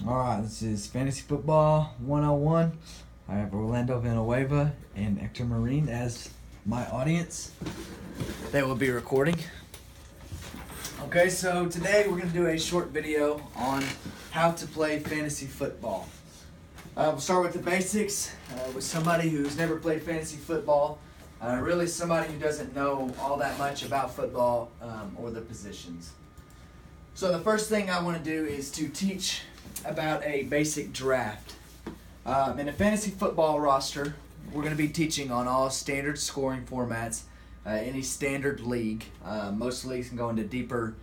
Alright, this is Fantasy Football 101. I have Orlando Villanueva and Hector Marine as my audience. They will be recording. Okay, so today we're going to do a short video on how to play fantasy football. We'll start with the basics with somebody who's never played fantasy football. Really somebody who doesn't know all that much about football or the positions. So the first thing I want to do is to teach about a basic draft. In a fantasy football roster, we're going to be teaching on all standard scoring formats, any standard league. Most leagues can go into deeper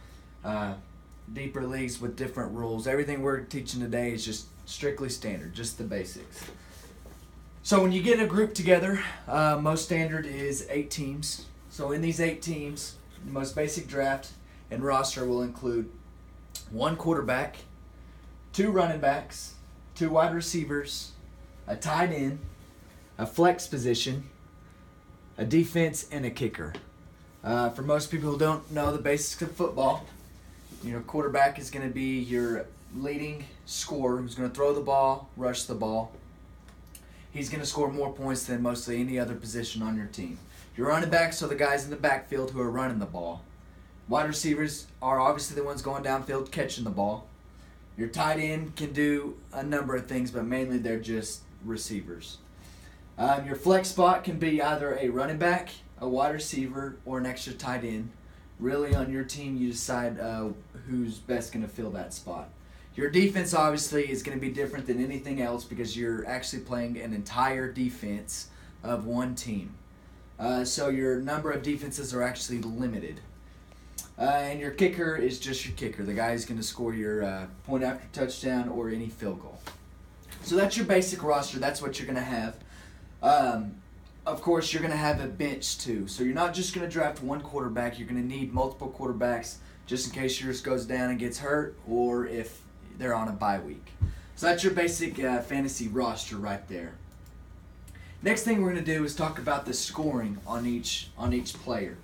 leagues with different rules. Everything we're teaching today is just strictly standard, just the basics. So when you get a group together, most standard is 8 teams. So in these 8 teams, the most basic draft and roster will include 1 quarterback, 2 running backs, 2 wide receivers, a tight end, a flex position, a defense, and a kicker. For most people who don't know the basics of football, your quarterback is going to be your leading scorer who's going to throw the ball, rush the ball. He's going to score more points than mostly any other position on your team. Your running backs are the guys in the backfield who are running the ball. Wide receivers are obviously the ones going downfield catching the ball. Your tight end can do a number of things, but mainly they're just receivers. Your flex spot can be either a running back, a wide receiver, or an extra tight end. Really, on your team, you decide who's best going to fill that spot. Your defense, obviously, is going to be different than anything else because you're actually playing an entire defense of one team. So your number of defenses are actually limited. And your kicker is just your kicker, the guy who's going to score your point after touchdown or any field goal. So that's your basic roster. That's what you're going to have. Of course, you're going to have a bench too. So you're not just going to draft one quarterback. You're going to need multiple quarterbacks just in case yours goes down and gets hurt or if they're on a bye week. So that's your basic fantasy roster right there. Next thing we're going to do is talk about the scoring on each player.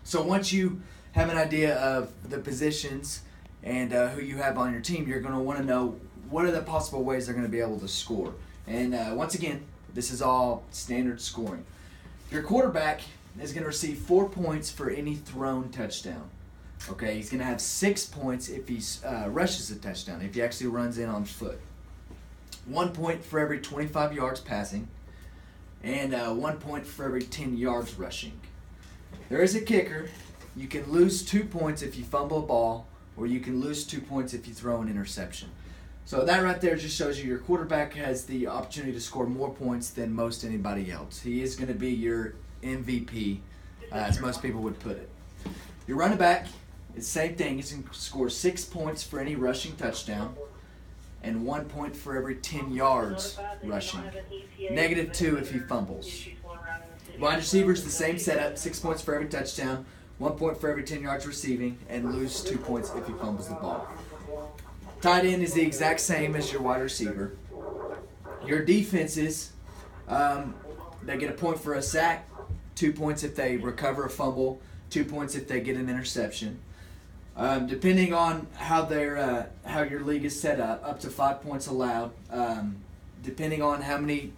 So once you have an idea of the positions and who you have on your team, you're going to want to know what are the possible ways they're going to be able to score. And once again, this is all standard scoring. Your quarterback is going to receive 4 points for any thrown touchdown. Okay, he's going to have 6 points if he rushes a touchdown, if he actually runs in on foot. 1 point for every 25 yards passing, and 1 point for every 10 yards rushing. There is a kicker. You can lose 2 points if you fumble a ball, or you can lose 2 points if you throw an interception. So that right there just shows you your quarterback has the opportunity to score more points than most anybody else. He is going to be your MVP, as most people would put it. Your running back, it's the same thing. He's going to score 6 points for any rushing touchdown, and 1 point for every 10 yards rushing. -2 if he fumbles. Wide receivers, the same setup, 6 points for every touchdown, 1 point for every 10 yards receiving, and lose 2 points if he fumbles the ball. Tight end is the exact same as your wide receiver. Your defenses, they get a point for a sack, 2 points if they recover a fumble, 2 points if they get an interception. Depending on how your league is set up to 5 points allowed. Depending on how many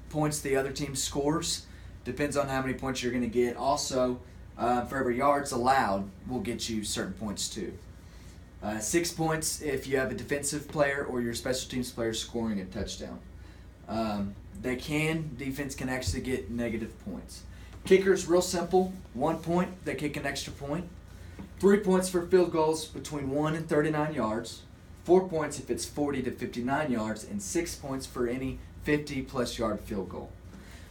points the other team scores, depends on how many points you're going to get. Also, for every yards allowed, will get you certain points too. 6 points if you have a defensive player or your special teams player scoring a touchdown. Defense can actually get negative points. Kicker's real simple. 1 point, they kick an extra point. 3 points for field goals between 1 and 39 yards. 4 points if it's 40 to 59 yards, and 6 points for any 50-plus yard field goal.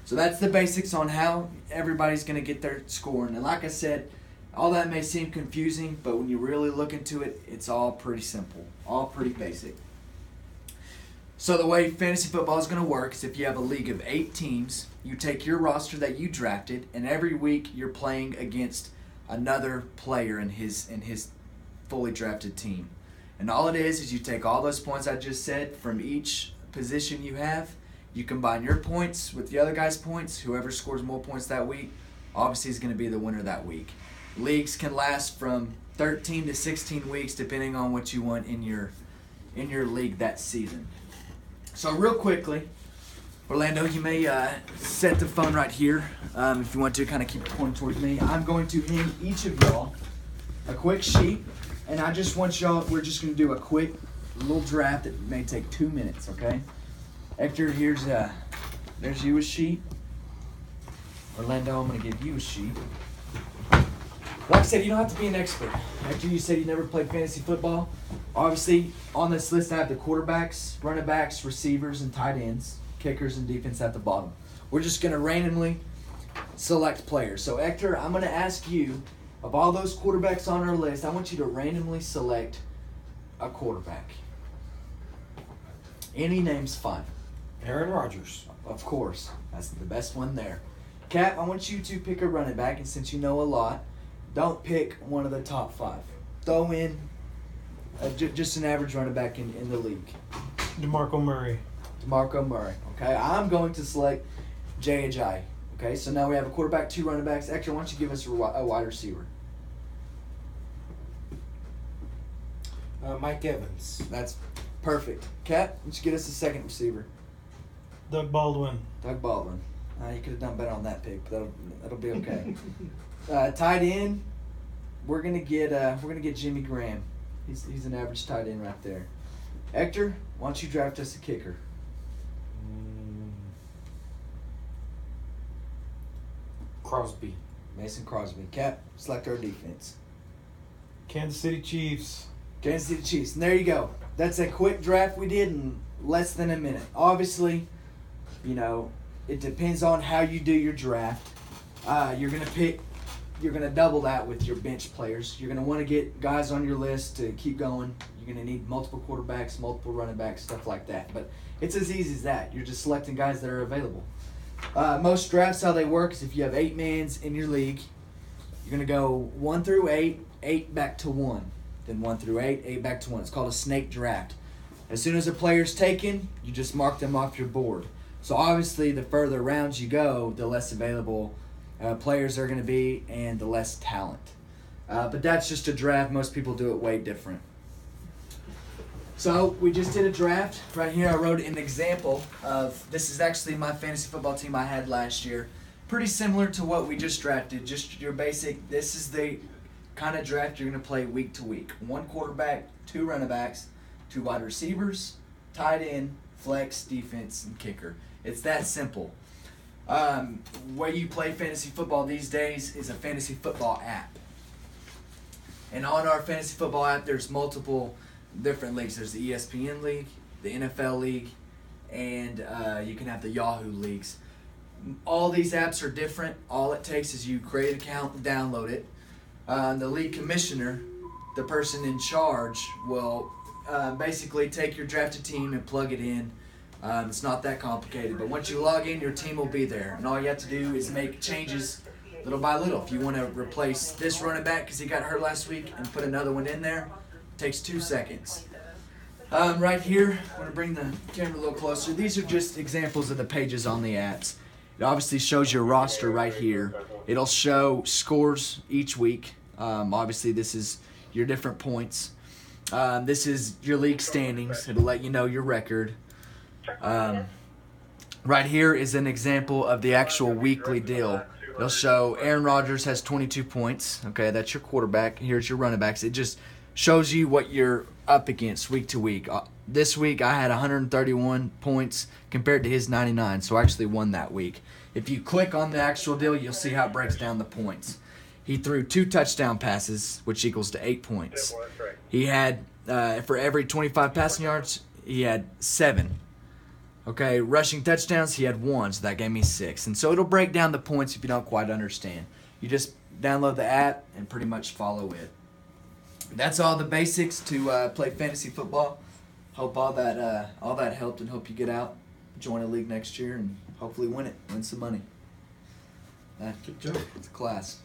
So that's the basics on how everybody's going to get their scoring. And like I said, all that may seem confusing, but when you really look into it, it's all pretty simple, all pretty basic. So the way fantasy football is going to work is if you have a league of 8 teams, you take your roster that you drafted, and every week you're playing against another player in his fully drafted team. And all it is you take all those points I just said from each position you have, you combine your points with the other guy's points, whoever scores more points that week, obviously is going to be the winner that week. Leagues can last from 13 to 16 weeks depending on what you want in your in your league that season. So real quickly, Orlando, you may set the phone right here if you want to kind of keep it pointing towards me. I'm going to hand each of y'all a quick sheet, and I just want y'all, we're just going to do a quick little draft that may take 2 minutes, okay? Hector, there's you a sheet. Orlando, I'm going to give you a sheet. Like I said, you don't have to be an expert. Hector, you said you never played fantasy football. Obviously, on this list I have the quarterbacks, running backs, receivers, and tight ends, kickers, and defense at the bottom. We're just going to randomly select players. So, Hector, I'm going to ask you, of all those quarterbacks on our list, I want you to randomly select a quarterback. Any name's fine. Aaron Rodgers. Of course. That's the best one there. Cap, I want you to pick a running back, and since you know a lot, don't pick one of the top 5. Throw in just an average running back in the league. DeMarco Murray. DeMarco Murray. Okay, I'm going to select Jay Ajayi. Okay, so now we have a quarterback, 2 running backs. Hector, why don't you give us a wide receiver? Mike Evans. That's perfect. Cap, why don't you get us a second receiver? Doug Baldwin. Doug Baldwin. You could have done better on that pick, but that'll be okay. Tight end, we're gonna get Jimmy Graham. He's an average tight end right there. Hector, why don't you draft us a kicker? Crosby. Mason Crosby. Cap, select our defense. Kansas City Chiefs. Kansas City Chiefs. And there you go. That's a quick draft we did in less than a minute. Obviously, it depends on how you do your draft. You're gonna double that with your bench players. You're gonna want to get guys on your list to keep going. You're gonna need multiple quarterbacks, multiple running backs, stuff like that. But it's as easy as that. You're just selecting guys that are available. Most drafts, how they work is if you have 8 mans in your league, you're gonna go 1 through 8, 8 back to 1, then 1 through 8, 8 back to 1. It's called a snake draft. As soon as a player's taken, you just mark them off your board. So obviously, the further rounds you go, the less available players are going to be and the less talent. But that's just a draft. Most people do it way different. So we just did a draft. Right here I wrote an example of, this is actually my fantasy football team I had last year. Pretty similar to what we just drafted. Just your basic, this is the kind of draft you're going to play week to week. 1 quarterback, 2 running backs, 2 wide receivers, tight end, flex, defense, and kicker. It's that simple. Where you play fantasy football these days is a fantasy football app. And on our fantasy football app, there's multiple different leagues. There's the ESPN League, the NFL League, and you can have the Yahoo Leagues. All these apps are different. All it takes is you create an account and download it. The league commissioner, the person in charge, will basically take your drafted team and plug it in. It's not that complicated, but once you log in, your team will be there, and all you have to do is make changes little by little. If you want to replace this running back because he got hurt last week and put another one in there, it takes 2 seconds. Right here, I'm going to bring the camera a little closer. These are just examples of the pages on the apps. It obviously shows your roster right here. It'll show scores each week. Obviously, this is your different points. This is your league standings. It'll let you know your record. Right here is an example of the actual weekly deal. It'll show Aaron Rodgers has 22 points. Okay, that's your quarterback. Here's your running backs. It just shows you what you're up against week to week. This week I had 131 points compared to his 99, so I actually won that week. If you click on the actual deal, you'll see how it breaks down the points. He threw 2 touchdown passes, which equals to 8 points. He had, for every 25 passing yards, he had 7. Okay, rushing touchdowns, he had 1, so that gave me 6. And so it'll break down the points if you don't quite understand. You just download the app and pretty much follow it. That's all the basics to play fantasy football. Hope all that helped, and hope you get out, join a league next year, and hopefully win some money. Good job. It's a class.